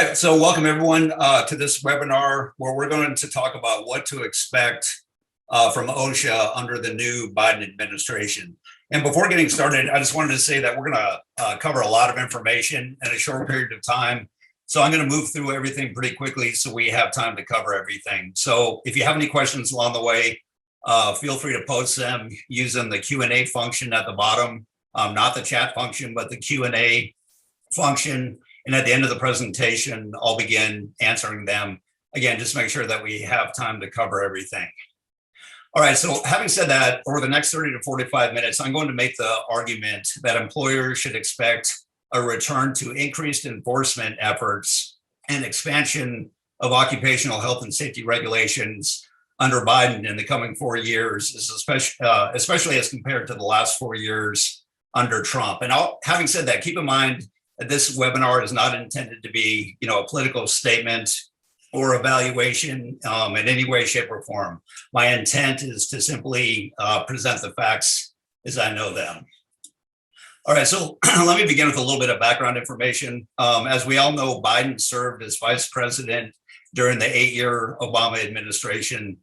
right, so welcome everyone to this webinar where we're going to talk about what to expect from OSHA under the new Biden administration. And before getting started, I just wanted to say that we're going to cover a lot of information in a short period of time. So I'm going to move through everything pretty quickly so we have time to cover everything. So if you have any questions along the way, feel free to post them using the Q&A function at the bottom, not the chat function, but the Q&A function. And at the end of the presentation, I'll begin answering them. Again, just make sure that we have time to cover everything. All right, so having said that, over the next 30 to 45 minutes, I'm going to make the argument that employers should expect a return to increased enforcement efforts and expansion of occupational health and safety regulations under Biden in the coming 4 years, especially as compared to the last 4 years under Trump. And having said that, keep in mind, this webinar is not intended to be, a political statement or evaluation in any way, shape, or form. My intent is to simply present the facts as I know them. All right, so let me begin with a little bit of background information. As we all know, Biden served as vice president during the 8-year Obama administration.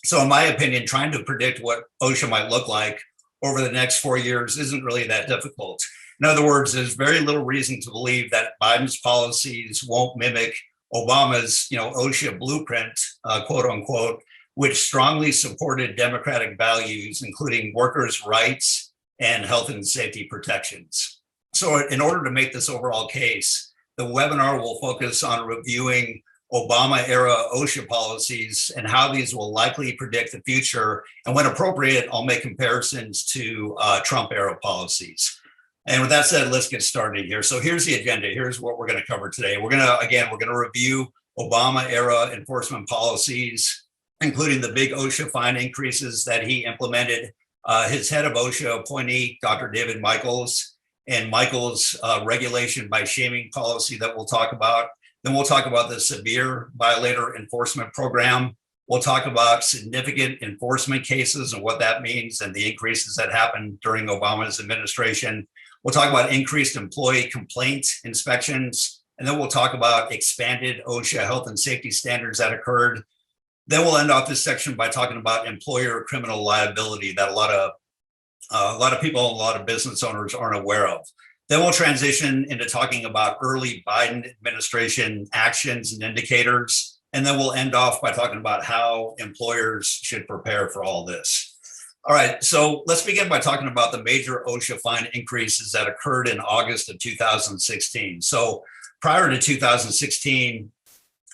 So in my opinion, trying to predict what OSHA might look like over the next 4 years isn't really that difficult. In other words, there's very little reason to believe that Biden's policies won't mimic Obama's, OSHA blueprint, quote unquote, which strongly supported democratic values, including workers' rights and health and safety protections. So in order to make this overall case, the webinar will focus on reviewing Obama-era OSHA policies and how these will likely predict the future. And when appropriate, I'll make comparisons to Trump-era policies. And with that said, let's get started here. So here's the agenda. Here's what we're going to cover today. We're going to review Obama-era enforcement policies, including the big OSHA fine increases that he implemented, his head of OSHA appointee, Dr. David Michaels, and Michaels' regulation by shaming policy that we'll talk about. Then we'll talk about the severe violator enforcement program. We'll talk about significant enforcement cases and what that means and the increases that happened during Obama's administration. We'll talk about increased employee complaint inspections, and then we'll talk about expanded OSHA health and safety standards that occurred. Then we'll end off this section by talking about employer criminal liability that a lot of people, a lot of business owners aren't aware of. Then we'll transition into talking about early Biden administration actions and indicators. And then we'll end off by talking about how employers should prepare for all this. All right, so let's begin by talking about the major OSHA fine increases that occurred in August of 2016. So prior to 2016,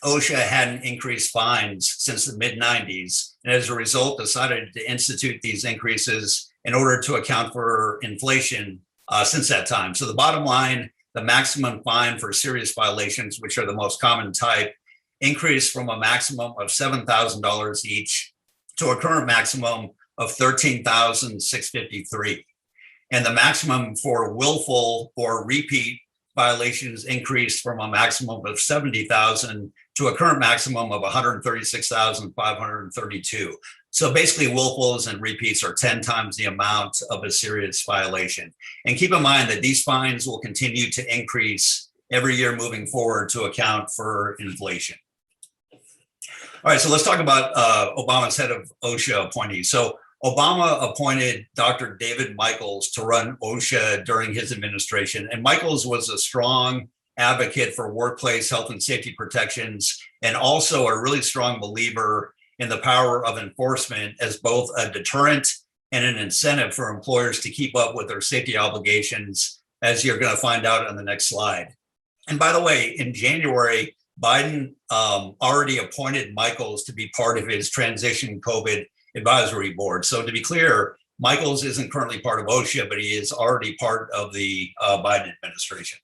OSHA hadn't increased fines since the mid-90s, and as a result decided to institute these increases in order to account for inflation since that time. So the bottom line, the maximum fine for serious violations, which are the most common type, increased from a maximum of $7,000 each to a current maximum of $13,653. And the maximum for willful or repeat violations increased from a maximum of $70,000 to a current maximum of $136,532. So basically willfuls and repeats are 10 times the amount of a serious violation. And keep in mind that these fines will continue to increase every year moving forward to account for inflation. All right, so let's talk about Obama's head of OSHA appointee. So Obama appointed Dr. David Michaels to run OSHA during his administration. And Michaels was a strong advocate for workplace health and safety protections, and also a really strong believer in the power of enforcement as both a deterrent and an incentive for employers to keep up with their safety obligations, as you're going to find out on the next slide. And by the way, in January, Biden already appointed Michaels to be part of his transition COVID advisory board. So to be clear, Michaels isn't currently part of OSHA, but he is already part of the Biden administration.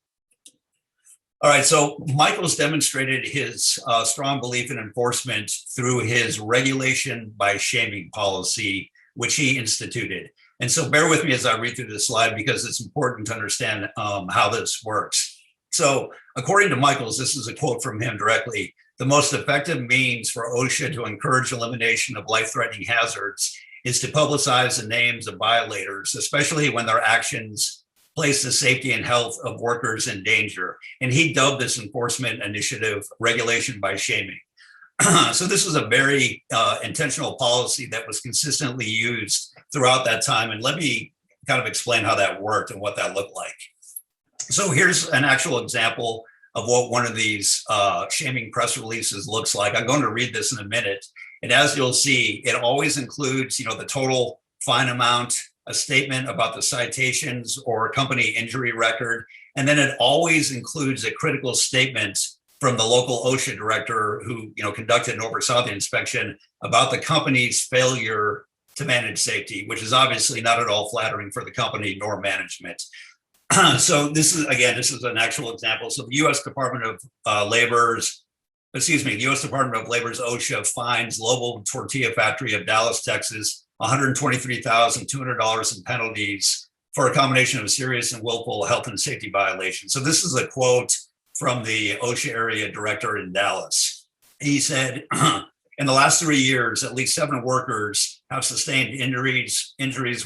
All right, so Michaels demonstrated his strong belief in enforcement through his regulation by shaming policy, which he instituted. And so bear with me as I read through this slide because it's important to understand how this works. So according to Michaels, this is a quote from him directly, the most effective means for OSHA to encourage elimination of life-threatening hazards is to publicize the names of violators, especially when their actions place the safety and health of workers in danger. And he dubbed this enforcement initiative regulation by shaming. So this was a very intentional policy that was consistently used throughout that time. And let me kind of explain how that worked and what that looked like. So here's an actual example of what one of these shaming press releases looks like. I'm going to read this in a minute. And as you'll see, it always includes, the total fine amount, a statement about the citations or company injury record. And then it always includes a critical statement from the local OSHA director who, conducted and oversaw the inspection about the company's failure to manage safety, which is obviously not at all flattering for the company nor management. So this is an actual example. So the U.S. Department of Labor's OSHA fines Global Tortilla Factory of Dallas, Texas, $123,200 in penalties for a combination of serious and willful health and safety violations. So this is a quote from the OSHA area director in Dallas. He said, in the last 3 years, at least 7 workers have sustained injuries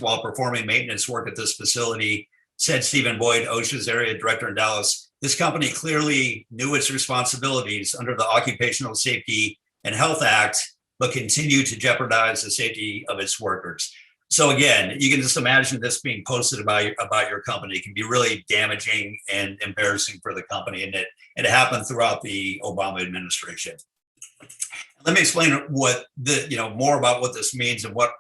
while performing maintenance work at this facility, said Stephen Boyd, OSHA's area director in Dallas. This company clearly knew its responsibilities under the Occupational Safety and Health Act, but continued to jeopardize the safety of its workers. So again, you can just imagine this being posted about your company. It can be really damaging and embarrassing for the company, and it happened throughout the Obama administration. Let me explain more about what this means and what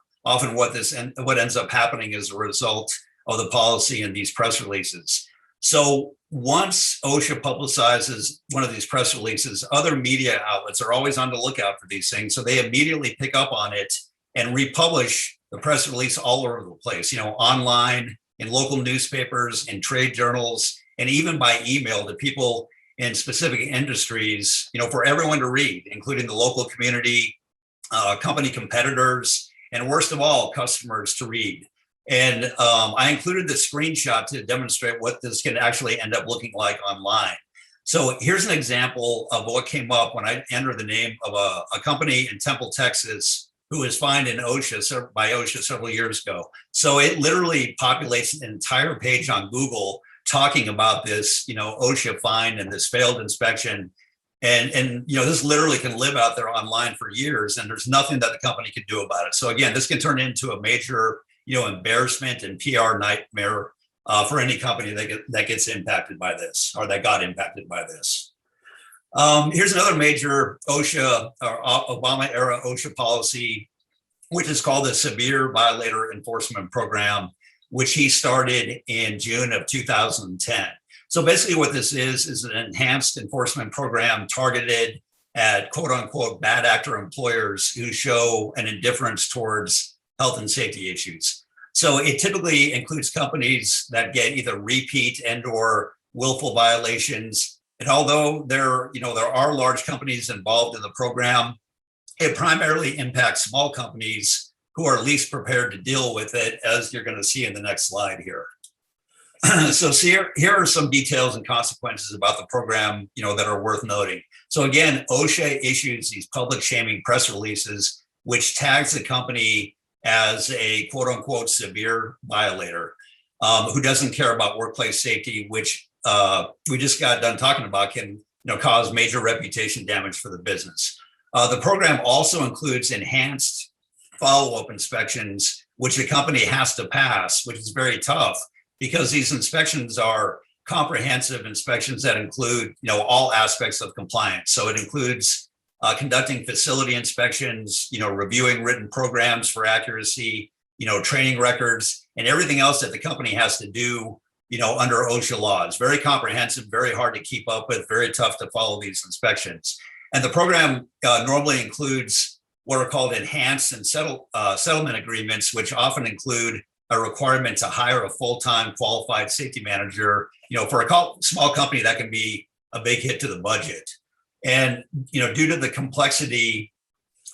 ends up happening as a result of the policy in these press releases. So once OSHA publicizes one of these press releases, other media outlets are always on the lookout for these things. So they immediately pick up on it and republish the press release all over the place, online, in local newspapers, in trade journals, and even by email to people in specific industries, for everyone to read, including the local community, company competitors, and worst of all, customers to read. And I included the screenshot to demonstrate what this can actually end up looking like online. So here's an example of what came up when I entered the name of a company in Temple, Texas, who was fined by OSHA several years ago. So it literally populates an entire page on Google talking about this, OSHA fine and this failed inspection. And this literally can live out there online for years, and there's nothing that the company can do about it. So again, this can turn into a major embarrassment and PR nightmare for any company that gets impacted by this, or that got impacted by this. Here's another major OSHA or Obama era OSHA policy, which is called the Severe Violator Enforcement Program, which he started in June of 2010. So basically what this is an enhanced enforcement program targeted at quote unquote bad actor employers who show an indifference towards health and safety issues. So it typically includes companies that get either repeat and or willful violations. And although there are large companies involved in the program, it primarily impacts small companies who are least prepared to deal with it, as you're going to see in the next slide here. So here are some details and consequences about the program, that are worth noting. So again, OSHA issues these public shaming press releases, which tags the company as a quote unquote severe violator who doesn't care about workplace safety, which we just got done talking about can cause major reputation damage for the business. The program also includes enhanced follow-up inspections, which the company has to pass, which is very tough because these inspections are comprehensive inspections that include all aspects of compliance. So it includes conducting facility inspections, reviewing written programs for accuracy, training records, and everything else that the company has to do, under OSHA law. It's very comprehensive, very hard to keep up with, very tough to follow these inspections. And the program normally includes what are called enhanced and settlement agreements, which often include a requirement to hire a full-time qualified safety manager. For a small company, that can be a big hit to the budget. And due to the complexity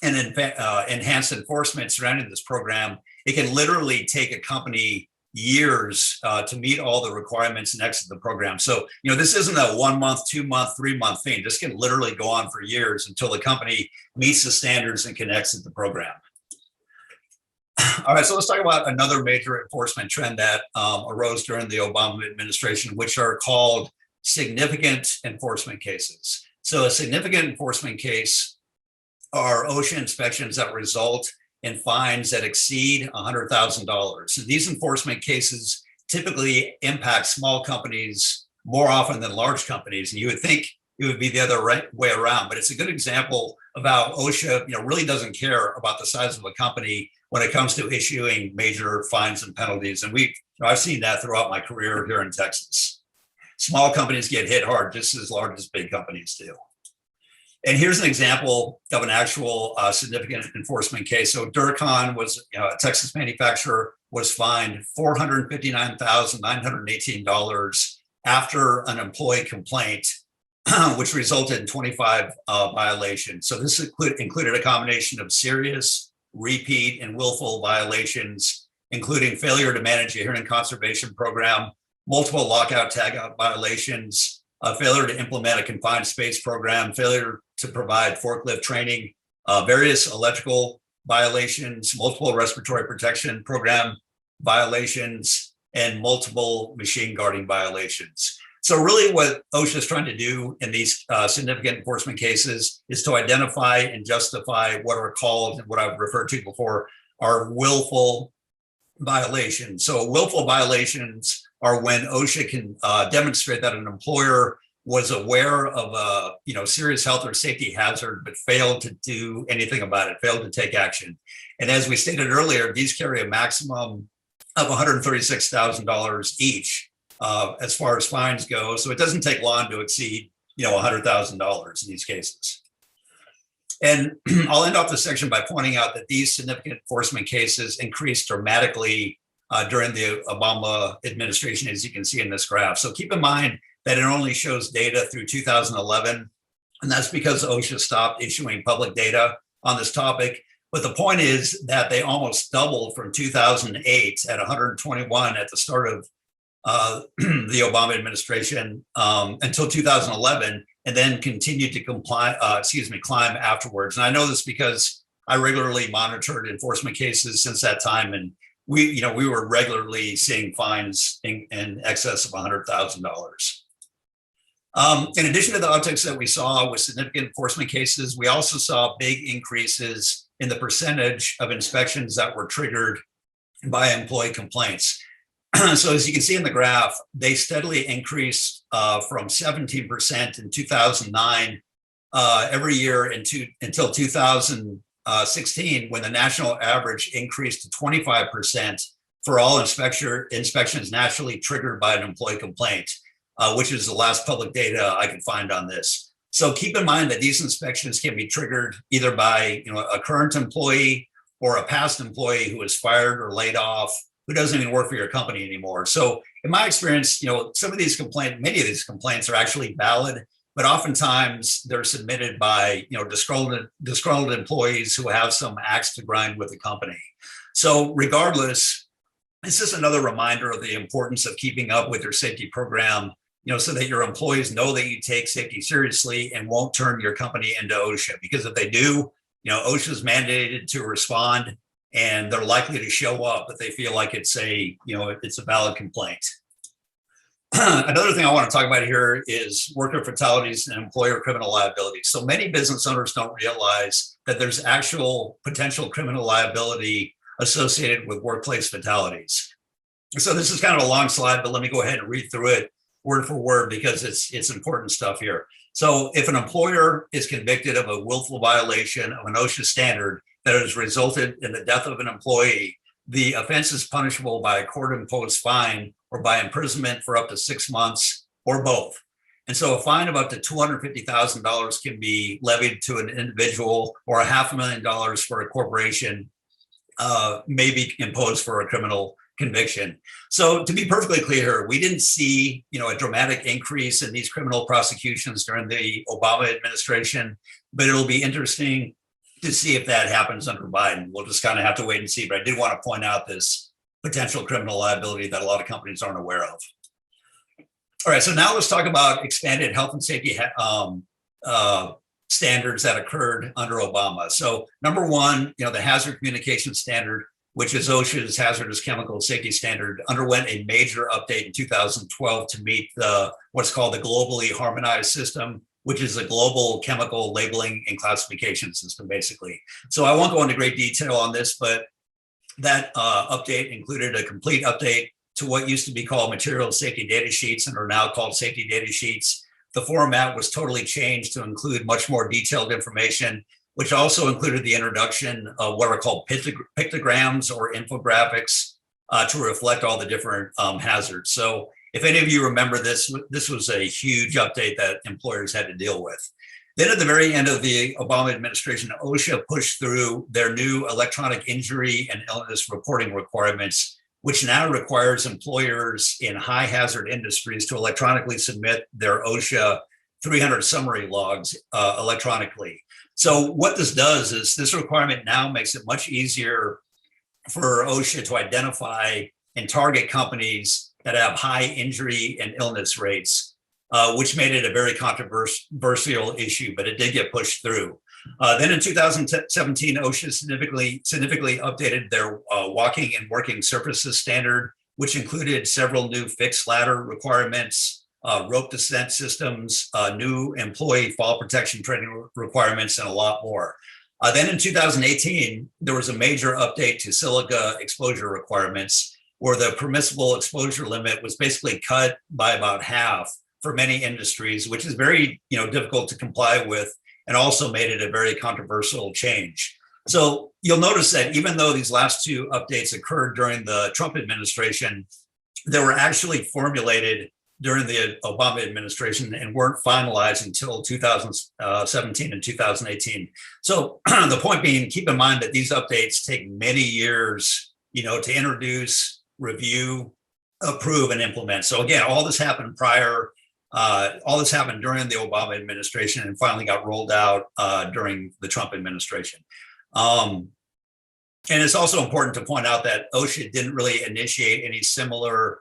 and enhanced enforcement surrounding this program, it can literally take a company years to meet all the requirements and exit the program. So this isn't a 1 month, 2 month, 3 month thing. This can literally go on for years until the company meets the standards and can exit the program. All right, so let's talk about another major enforcement trend that arose during the Obama administration, which are called significant enforcement cases. So a significant enforcement case are OSHA inspections that result in fines that exceed $100,000. So these enforcement cases typically impact small companies more often than large companies. And you would think it would be the other way around, but it's a good example of how OSHA, really doesn't care about the size of a company when it comes to issuing major fines and penalties. And I've seen that throughout my career here in Texas. Small companies get hit hard just as large as big companies do. And here's an example of an actual significant enforcement case. So Durcon was a Texas manufacturer, was fined $459,918 after an employee complaint, which resulted in 25 violations. So this included a combination of serious, repeat, and willful violations, including failure to manage a hearing conservation program, multiple lockout tag violations, failure to implement a confined space program, failure to provide forklift training, various electrical violations, multiple respiratory protection program violations, and multiple machine guarding violations. So really what OSHA is trying to do in these significant enforcement cases is to identify and justify what are called, what I've referred to before, are willful violations. So willful violations are when OSHA can demonstrate that an employer was aware of a serious health or safety hazard, but failed to do anything about it, failed to take action. And as we stated earlier, these carry a maximum of $136,000 each as far as fines go. So it doesn't take long to exceed $100,000 in these cases. And I'll end off this section by pointing out that these significant enforcement cases increased dramatically during the Obama administration, as you can see in this graph. So keep in mind that it only shows data through 2011, and that's because OSHA stopped issuing public data on this topic. But the point is that they almost doubled from 2008 at 121 at the start of the Obama administration until 2011, and then continued to climb afterwards. And I know this because I regularly monitored enforcement cases since that time, and we were regularly seeing fines in excess of $100,000. In addition to the upticks that we saw with significant enforcement cases, we also saw big increases in the percentage of inspections that were triggered by employee complaints. So as you can see in the graph, they steadily increased from 17% in 2009 every year until 2016, when the national average increased to 25% for all inspections naturally triggered by an employee complaint, which is the last public data I can find on this. So keep in mind that these inspections can be triggered either by a current employee or a past employee who was fired or laid off, who doesn't even work for your company anymore. So in my experience, many of these complaints are actually valid, but oftentimes they're submitted by disgruntled employees who have some axe to grind with the company. So regardless, it's just another reminder of the importance of keeping up with your safety program, so that your employees know that you take safety seriously and won't turn your company into OSHA. Because if they do, OSHA is mandated to respond, and they're likely to show up if they feel like it's a valid complaint. Another thing I want to talk about here is worker fatalities and employer criminal liability. So many business owners don't realize that there's actual potential criminal liability associated with workplace fatalities. So this is kind of a long slide, but let me go ahead and read through it word for word, because it's important stuff here. So if an employer is convicted of a willful violation of an OSHA standard that has resulted in the death of an employee, the offense is punishable by a court-imposed fine or by imprisonment for up to 6 months, or both. And so a fine of up to $250,000 can be levied to an individual, or $500,000 for a corporation may be imposed for a criminal conviction. So to be perfectly clear, we didn't see a dramatic increase in these criminal prosecutions during the Obama administration, but it'll be interesting to see if that happens under Biden. We'll just kind of have to wait and see. But I did want to point out this potential criminal liability that a lot of companies aren't aware of. All right, so now let's talk about expanded health and safety standards that occurred under Obama. So number one, the hazard communication standard which is OSHA's hazardous chemical safety standard, underwent a major update in 2012 to meet what's called the globally harmonized system, which is a global chemical labeling and classification system, basically. So I won't go into great detail on this, but that update included a complete update to what used to be called material safety data sheets and are now called safety data sheets. The format was totally changed to include much more detailed information, which also included the introduction of what are called pictograms or infographics to reflect all the different hazards. So if any of you remember this, this was a huge update that employers had to deal with. Then at the very end of the Obama administration, OSHA pushed through their new electronic injury and illness reporting requirements, which now requires employers in high hazard industries to electronically submit their OSHA 300 summary logs electronically. So what this does is this requirement now makes it much easier for OSHA to identify and target companies that have high injury and illness rates, which made it a very controversial issue, but it did get pushed through. Then in 2017, OSHA significantly updated their walking and working surfaces standard, which included several new fixed ladder requirements, rope descent systems, new employee fall protection training requirements, and a lot more. Then in 2018, there was a major update to silica exposure requirements, where the permissible exposure limit was basically cut by about half for many industries, which is very difficult to comply with, and also made it a very controversial change. So you'll notice that even though these last two updates occurred during the Trump administration, they were actually formulated during the Obama administration and weren't finalized until 2017 and 2018. So the point being, keep in mind that these updates take many years, to introduce, review, approve, and implement. So again, all this happened during the Obama administration and finally got rolled out during the Trump administration. And it's also important to point out that OSHA didn't really initiate any similar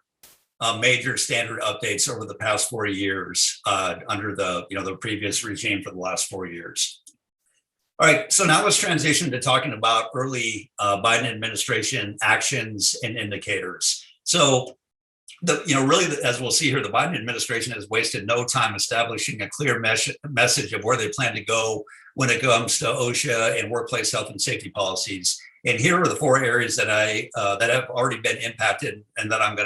major standard updates over the past 4 years under the previous regime for the last 4 years. All right, so now let's transition to talking about early Biden administration actions and indicators. So really, as we'll see here, the Biden administration has wasted no time establishing a clear message of where they plan to go when it comes to OSHA and workplace health and safety policies. And here are the 4 areas that that have already been impacted and that I'm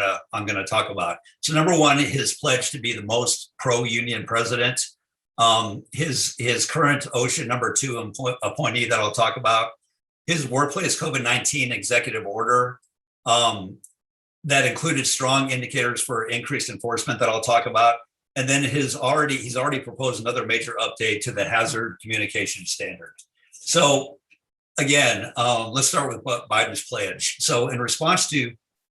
gonna talk about. So number 1, his pledge to be the most pro-union president. His current OSHA number 2 appointee that I'll talk about. His workplace COVID-19 executive order. That included strong indicators for increased enforcement that I'll talk about. And then he's already proposed another major update to the hazard communication standard. So again, let's start with Biden's pledge. So in response to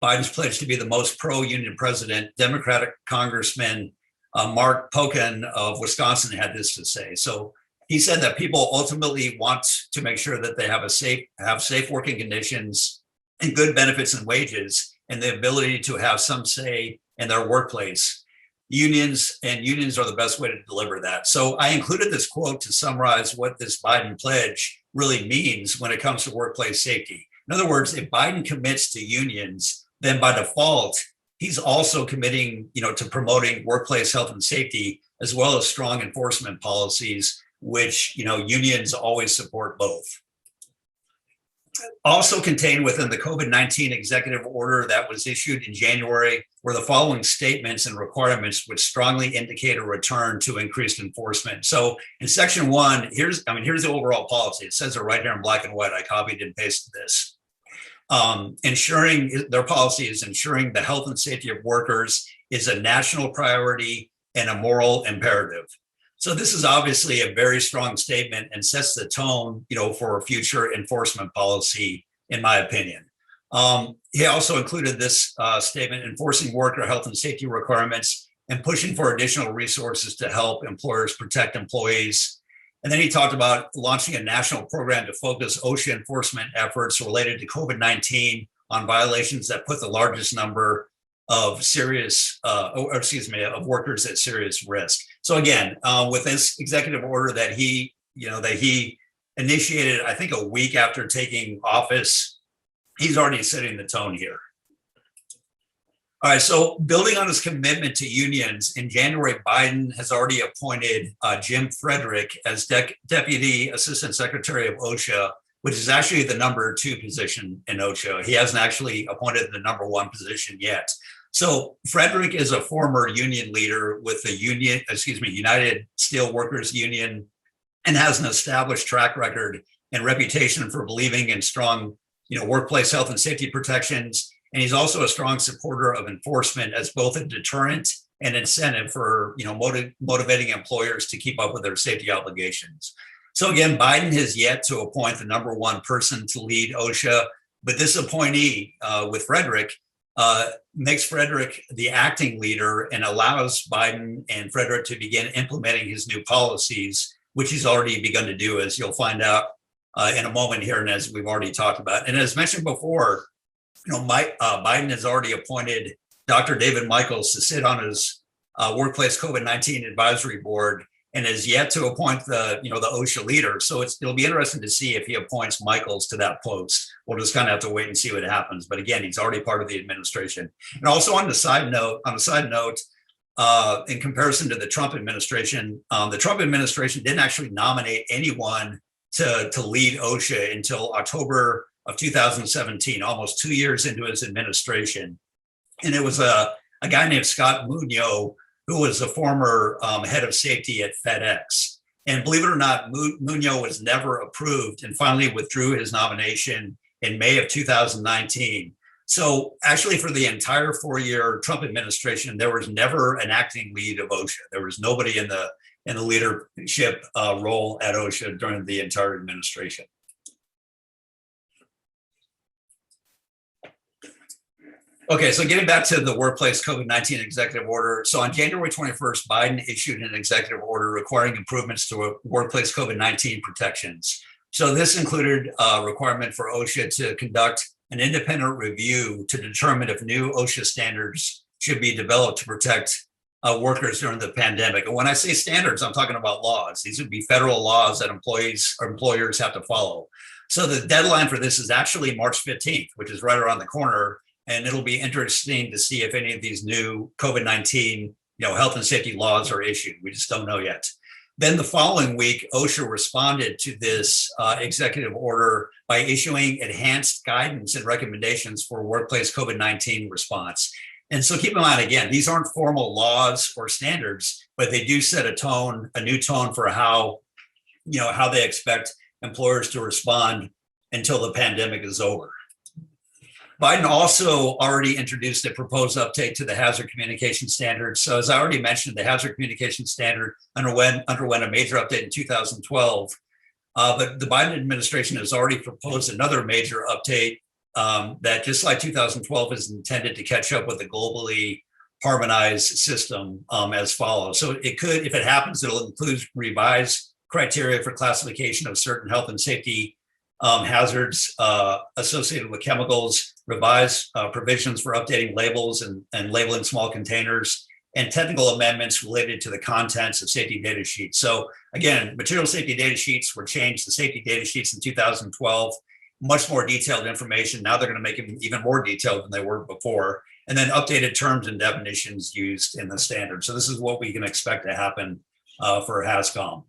Biden's pledge to be the most pro-union president, Democratic Congressman Mark Pocan of Wisconsin had this to say. So he said that people ultimately want to make sure that they have safe working conditions and good benefits and wages, and the ability to have some say in their workplace. Unions are the best way to deliver that. So I included this quote to summarize what this Biden pledge really means when it comes to workplace safety. In other words, if Biden commits to unions, then by default, he's also committing, to promoting workplace health and safety, as well as strong enforcement policies, which, unions always support both. Also contained within the COVID-19 executive order that was issued in January were the following statements and requirements which strongly indicate a return to increased enforcement. So in section 1, here's the overall policy. It says it right here in black and white. I copied and pasted this. Their policy is ensuring the health and safety of workers is a national priority and a moral imperative. So this is obviously a very strong statement and sets the tone, for future enforcement policy, in my opinion. He also included this statement: enforcing worker health and safety requirements and pushing for additional resources to help employers protect employees. And then he talked about launching a national program to focus OSHA enforcement efforts related to COVID-19 on violations that put the largest number of of workers at serious risk. So again, with this executive order that he initiated, I think a week after taking office, he's already setting the tone here. All right, so building on his commitment to unions, in January, Biden has already appointed Jim Frederick as Deputy Assistant Secretary of OSHA, which is actually the number 2 position in OSHA. He hasn't actually appointed the number 1 position yet. So Frederick is a former union leader with the United Steelworkers Union, and has an established track record and reputation for believing in strong, workplace health and safety protections. And he's also a strong supporter of enforcement as both a deterrent and incentive for, motivating employers to keep up with their safety obligations. So again, Biden has yet to appoint the number 1 person to lead OSHA, but this appointee with Frederick makes Frederick the acting leader and allows Biden and Frederick to begin implementing his new policies, which he's already begun to do, as you'll find out in a moment here, and as we've already talked about. And as mentioned before, Biden has already appointed Dr. David Michaels to sit on his Workplace COVID-19 Advisory Board, and has yet to appoint the OSHA leader. So it'll be interesting to see if he appoints Michaels to that post. We'll just kind of have to wait and see what happens. But again, he's already part of the administration. And also on a side note, in comparison to the Trump administration didn't actually nominate anyone to lead OSHA until October of 2017, almost 2 years into his administration. And it was a guy named Scott Munoz, who was a former head of safety at FedEx. And believe it or not, Munoz was never approved and finally withdrew his nomination in May of 2019. So actually for the entire 4-year Trump administration, there was never an acting lead of OSHA. There was nobody in the leadership role at OSHA during the entire administration. Okay, so getting back to the workplace COVID-19 executive order. So on January 21st, Biden issued an executive order requiring improvements to workplace COVID-19 protections. So this included a requirement for OSHA to conduct an independent review to determine if new OSHA standards should be developed to protect workers during the pandemic. And when I say standards, I'm talking about laws. These would be federal laws that employees or employers have to follow. So the deadline for this is actually March 15th, which is right around the corner. And it'll be interesting to see if any of these new COVID-19, health and safety laws are issued. We just don't know yet. Then the following week, OSHA responded to this executive order by issuing enhanced guidance and recommendations for workplace COVID-19 response. And so keep in mind, again, these aren't formal laws or standards, but they do set a new tone for how they expect employers to respond until the pandemic is over. Biden also already introduced a proposed update to the hazard communication standards. So as I already mentioned, the hazard communication standard underwent a major update in 2012. But the Biden administration has already proposed another major update that, just like 2012, is intended to catch up with the globally harmonized system as follows. So it could, if it happens, it'll include revised criteria for classification of certain health and safety hazards associated with chemicals, revised provisions for updating labels and labeling small containers, and technical amendments related to the contents of safety data sheets. So again, material safety data sheets were changed to safety data sheets in 2012, much more detailed information. Now they're going to make them even more detailed than they were before, and then updated terms and definitions used in the standard. So this is what we can expect to happen for HAZCOM.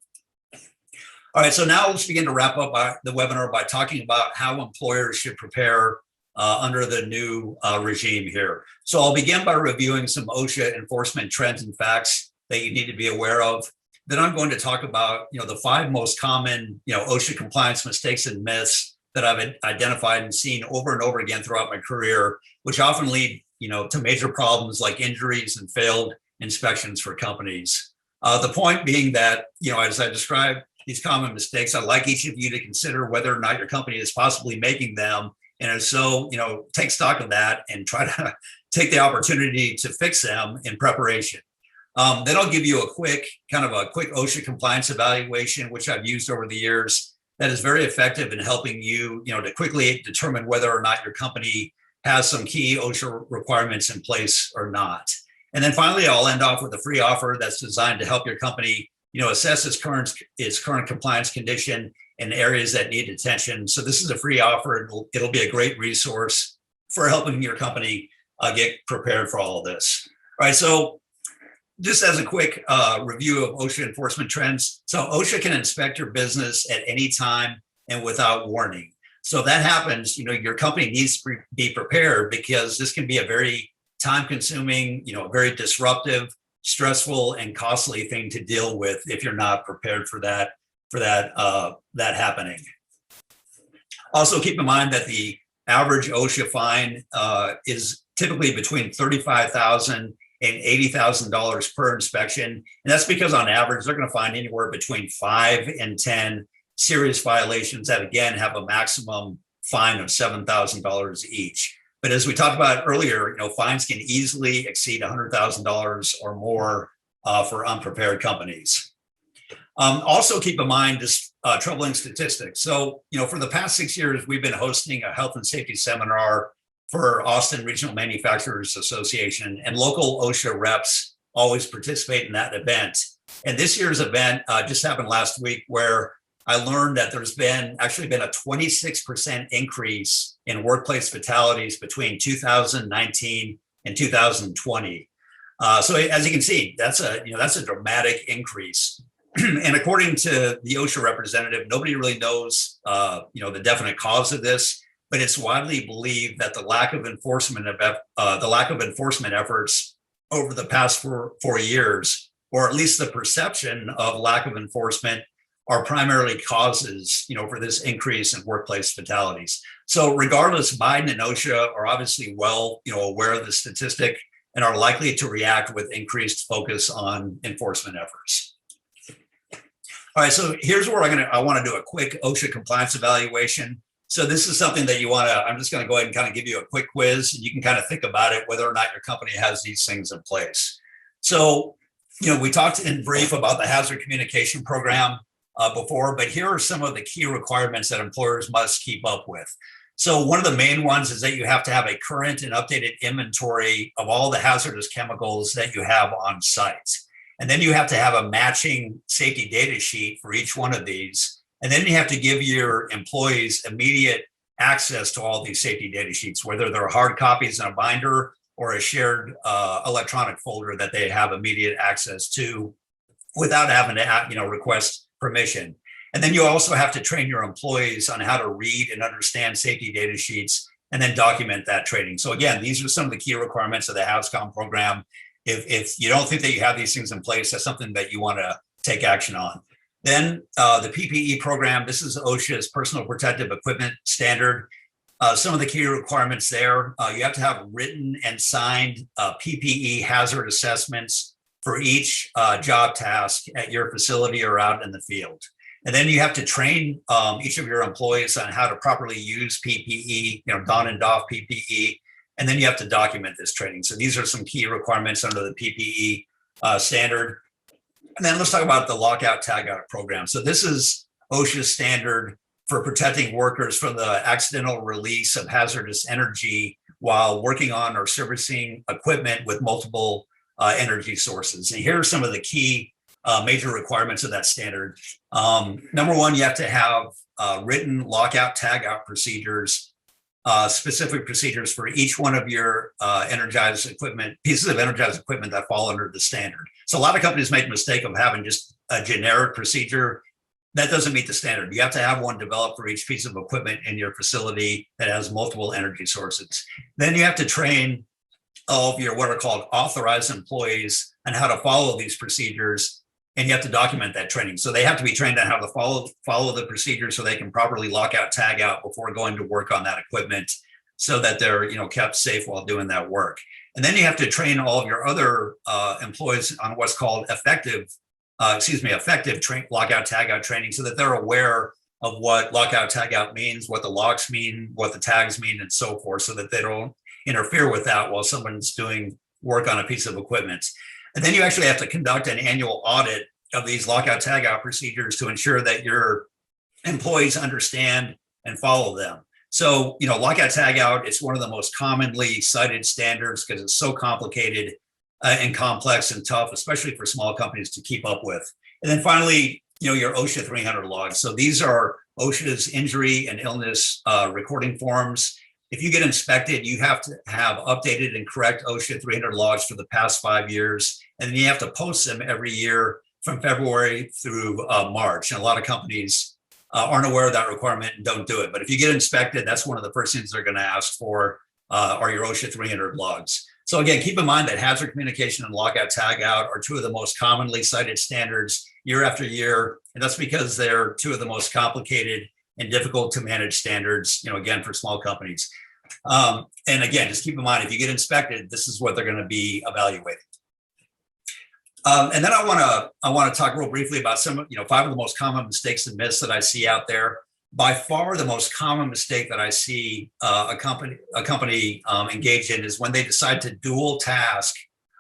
All right, so now let's begin to wrap up the webinar by talking about how employers should prepare under the new regime here. So I'll begin by reviewing some OSHA enforcement trends and facts that you need to be aware of. Then I'm going to talk about the 5 most common OSHA compliance mistakes and myths that I've identified and seen over and over again throughout my career, which often lead to major problems like injuries and failed inspections for companies. The point being that as I described these common mistakes, I'd like each of you to consider whether or not your company is possibly making them. And if so, take stock of that and try to take the opportunity to fix them in preparation. Then I'll give you a quick OSHA compliance evaluation, which I've used over the years, that is very effective in helping you, to quickly determine whether or not your company has some key OSHA requirements in place or not. And then finally, I'll end off with a free offer that's designed to help your company assess its current compliance condition and areas that need attention. So this is a free offer. It'll be a great resource for helping your company get prepared for all of this. All right, so just as a quick review of OSHA enforcement trends. So OSHA can inspect your business at any time and without warning. So if that happens, your company needs to be prepared, because this can be a very time-consuming, very disruptive, stressful, and costly thing to deal with if you're not prepared for that happening. Also, keep in mind that the average OSHA fine is typically between $35,000 and $80,000 per inspection, and that's because on average they're going to find anywhere between 5 and 10 serious violations that again have a maximum fine of $7,000 each. But as we talked about earlier, fines can easily exceed $100,000 or more for unprepared companies. Also keep in mind this troubling statistics. So, for the past 6 years, we've been hosting a health and safety seminar for Austin Regional Manufacturers Association, and local OSHA reps always participate in that event. And this year's event just happened last week, where I learned that there's actually been a 26% increase in workplace fatalities between 2019 and 2020. So as you can see, that's a dramatic increase. And according to the OSHA representative, nobody really knows, the definite cause of this, but it's widely believed that the lack of enforcement efforts over the past 4 years, or at least the perception of lack of enforcement, are primarily causes, for this increase in workplace fatalities. So regardless, Biden and OSHA are obviously well, aware of the statistic and are likely to react with increased focus on enforcement efforts. All right, so here's where I want to do a quick OSHA compliance evaluation. So this is something that I'm just going to go ahead and kind of give you a quick quiz, and you can kind of think about it, whether or not your company has these things in place. So, we talked in brief about the hazard communication program before, but here are some of the key requirements that employers must keep up with. So one of the main ones is that you have to have a current and updated inventory of all the hazardous chemicals that you have on site. And then you have to have a matching safety data sheet for each one of these. And then you have to give your employees immediate access to all these safety data sheets, whether they're hard copies in a binder or a shared electronic folder that they have immediate access to without having to request permission. And then you also have to train your employees on how to read and understand safety data sheets and then document that training. So again, these are some of the key requirements of the HAZCOM program. If you don't think that you have these things in place, that's something that you want to take action on. Then the PPE program, this is OSHA's personal protective equipment standard. Some of the key requirements there, you have to have written and signed PPE hazard assessments for each job task at your facility or out in the field. And then you have to train each of your employees on how to properly use PPE, don and doff PPE, and then you have to document this training. So these are some key requirements under the PPE standard. And then let's talk about the Lockout Tag Program. So this is OSHA's standard for protecting workers from the accidental release of hazardous energy while working on or servicing equipment with multiple energy sources. And here are some of the key major requirements of that standard. Number one, you have to have written lockout tagout procedures, specific procedures for each one of your pieces of energized equipment that fall under the standard. So a lot of companies make the mistake of having just a generic procedure. That doesn't meet the standard. You have to have one developed for each piece of equipment in your facility that has multiple energy sources. Then you have to train all of your what are called authorized employees on how to follow these procedures, and you have to document that training. So they have to be trained on how to follow the procedure so they can properly lock out, tag out before going to work on that equipment, so that they're kept safe while doing that work. And then you have to train all of your other employees on what's called effective lockout tagout training, so that they're aware of what lockout tagout means, what the locks mean, what the tags mean, and so forth, so that they don't interfere with that while someone's doing work on a piece of equipment. And then you actually have to conduct an annual audit of these lockout tagout procedures to ensure that your employees understand and follow them. So, lockout tagout, it's one of the most commonly cited standards because it's so complicated and complex and tough, especially for small companies to keep up with. And then finally, your OSHA 300 logs. So these are OSHA's injury and illness recording forms. If you get inspected, you have to have updated and correct OSHA 300 logs for the past 5 years, and then you have to post them every year from February through March. And a lot of companies aren't aware of that requirement and don't do it. But if you get inspected, that's one of the first things they're going to ask for are your OSHA 300 logs. So again, keep in mind that hazard communication and lockout tagout are two of the most commonly cited standards year after year. And that's because they're two of the most complicated and difficult to manage standards, again, for small companies. And again, just keep in mind, if you get inspected, this is what they're going to be evaluating. And then I want to talk real briefly about some, 5 of the most common mistakes and myths that I see out there. By far, the most common mistake that I see a company engaged in is when they decide to dual task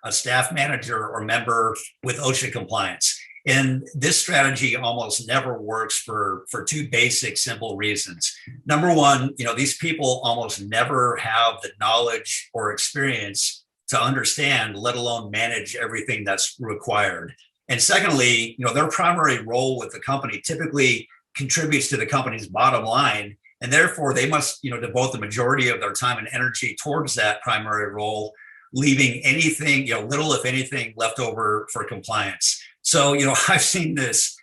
a staff manager or member with OSHA compliance. And this strategy almost never works for 2 basic, simple reasons. Number one, these people almost never have the knowledge or experience to understand, let alone manage everything that's required. And secondly, their primary role with the company typically contributes to the company's bottom line. And therefore, they must, devote the majority of their time and energy towards that primary role, leaving anything, little, if anything, left over for compliance. So, I've seen this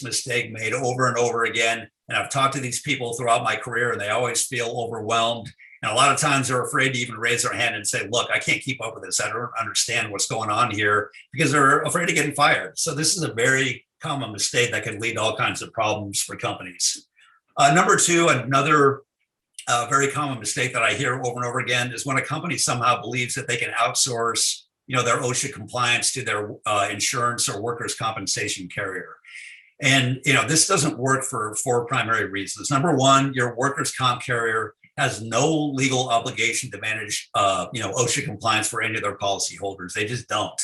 mistake made over and over again. And I've talked to these people throughout my career, and they always feel overwhelmed. And a lot of times they're afraid to even raise their hand and say, look, I can't keep up with this. I don't understand what's going on here, because they're afraid of getting fired. So this is a very common mistake that can lead to all kinds of problems for companies. Number 2, another very common mistake that I hear over and over again is when a company somehow believes that they can outsource, their OSHA compliance to their insurance or workers' compensation carrier. And, this doesn't work for 4 primary reasons. Number 1, your workers' comp carrier has no legal obligation to manage, OSHA compliance for any of their policyholders. They just don't.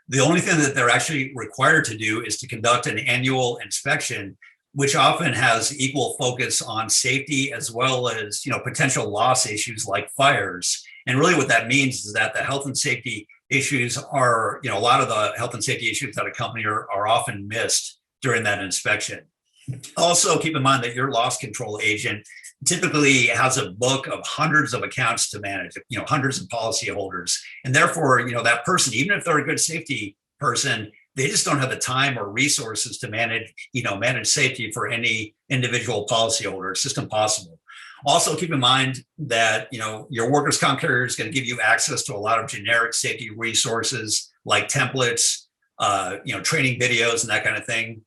The only thing that they're actually required to do is to conduct an annual inspection, which often has equal focus on safety as well as, potential loss issues like fires. And really what that means is that the health and safety issues are, a lot of the health and safety issues at a company are often missed during that inspection. Also, keep in mind that your loss control agent typically has a book of hundreds of accounts to manage, hundreds of policyholders. And therefore, that person, even if they're a good safety person, they just don't have the time or resources to manage safety for any individual policyholder. It's just impossible. Also, keep in mind that, your workers' comp carrier is going to give you access to a lot of generic safety resources like templates, training videos and that kind of thing.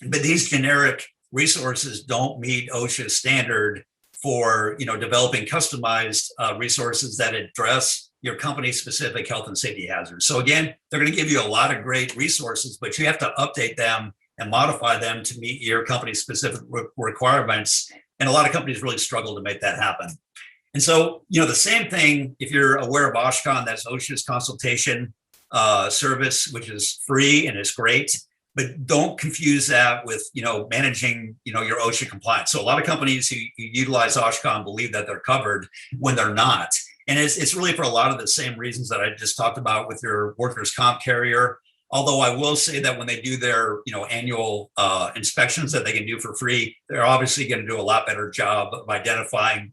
But these generic resources don't meet OSHA's standard for, developing customized resources that address your company's specific health and safety hazards. So again, they're going to give you a lot of great resources, but you have to update them and modify them to meet your company's specific requirements. And a lot of companies really struggle to make that happen. And so, the same thing, if you're aware of OSHCON, that's OSHA's consultation service, which is free and is great. But don't confuse that with, managing, your OSHA compliance. So a lot of companies who utilize OSHCON believe that they're covered when they're not. And it's really for a lot of the same reasons that I just talked about with your workers' comp carrier. Although I will say that when they do their, annual inspections that they can do for free, they're obviously going to do a lot better job of identifying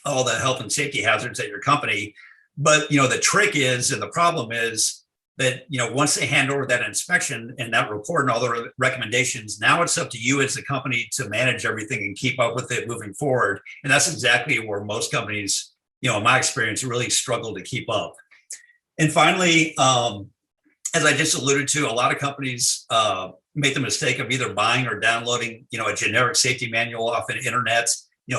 all the health and safety hazards at your company. But, the trick is, and the problem is, that, once they hand over that inspection and that report and all the recommendations, now it's up to you as a company to manage everything and keep up with it moving forward. And that's exactly where most companies, in my experience, really struggle to keep up. And finally, as I just alluded to, a lot of companies make the mistake of either buying or downloading, a generic safety manual off the internet,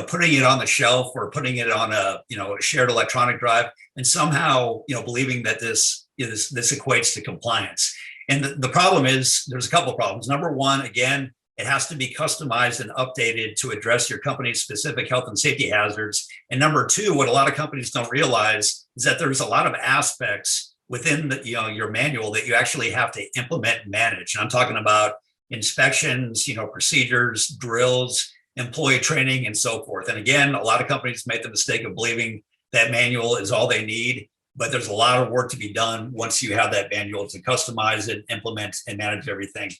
putting it on the shelf or putting it on a shared electronic drive, and somehow, believing that this equates to compliance. And the problem is, there's a couple of problems. Number 1, again, it has to be customized and updated to address your company's specific health and safety hazards. And number 2, what a lot of companies don't realize is that there's a lot of aspects within the, your manual that you actually have to implement and manage. And I'm talking about inspections, procedures, drills, employee training, and so forth. And again, a lot of companies make the mistake of believing that manual is all they need, but there's a lot of work to be done once you have that manual to customize it, implement, and manage everything.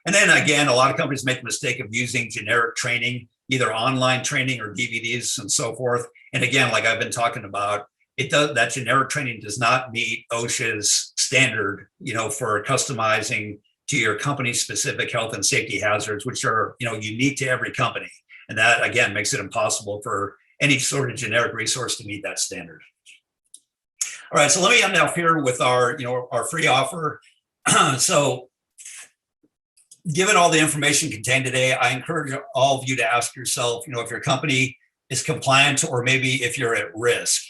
And then again, a lot of companies make the mistake of using generic training, either online training or DVDs and so forth. And again, like I've been talking about, that generic training does not meet OSHA's standard, for customizing to your company's specific health and safety hazards, which are, unique to every company. And that again makes it impossible for any sort of generic resource to meet that standard. All right, so let me end off here with our free offer. So given all the information contained today, I encourage all of you to ask yourself, if your company is compliant or maybe if you're at risk.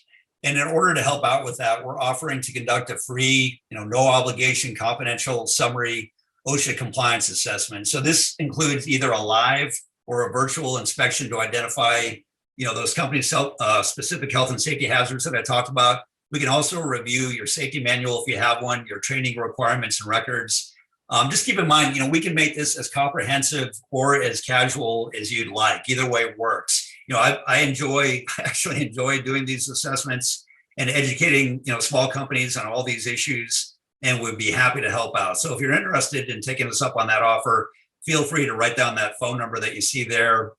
And in order to help out with that, we're offering to conduct a free, no obligation, confidential summary OSHA compliance assessment. So this includes either a live or a virtual inspection to identify, those companies' specific health and safety hazards that I talked about. We can also review your safety manual if you have one, your training requirements and records. Just keep in mind, we can make this as comprehensive or as casual as you'd like. Either way works. I actually enjoy doing these assessments and educating, small companies on all these issues, and would be happy to help out. So if you're interested in taking us up on that offer, feel free to write down that phone number that you see there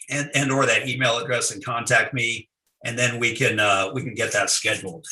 and or that email address and contact me, and then we can get that scheduled.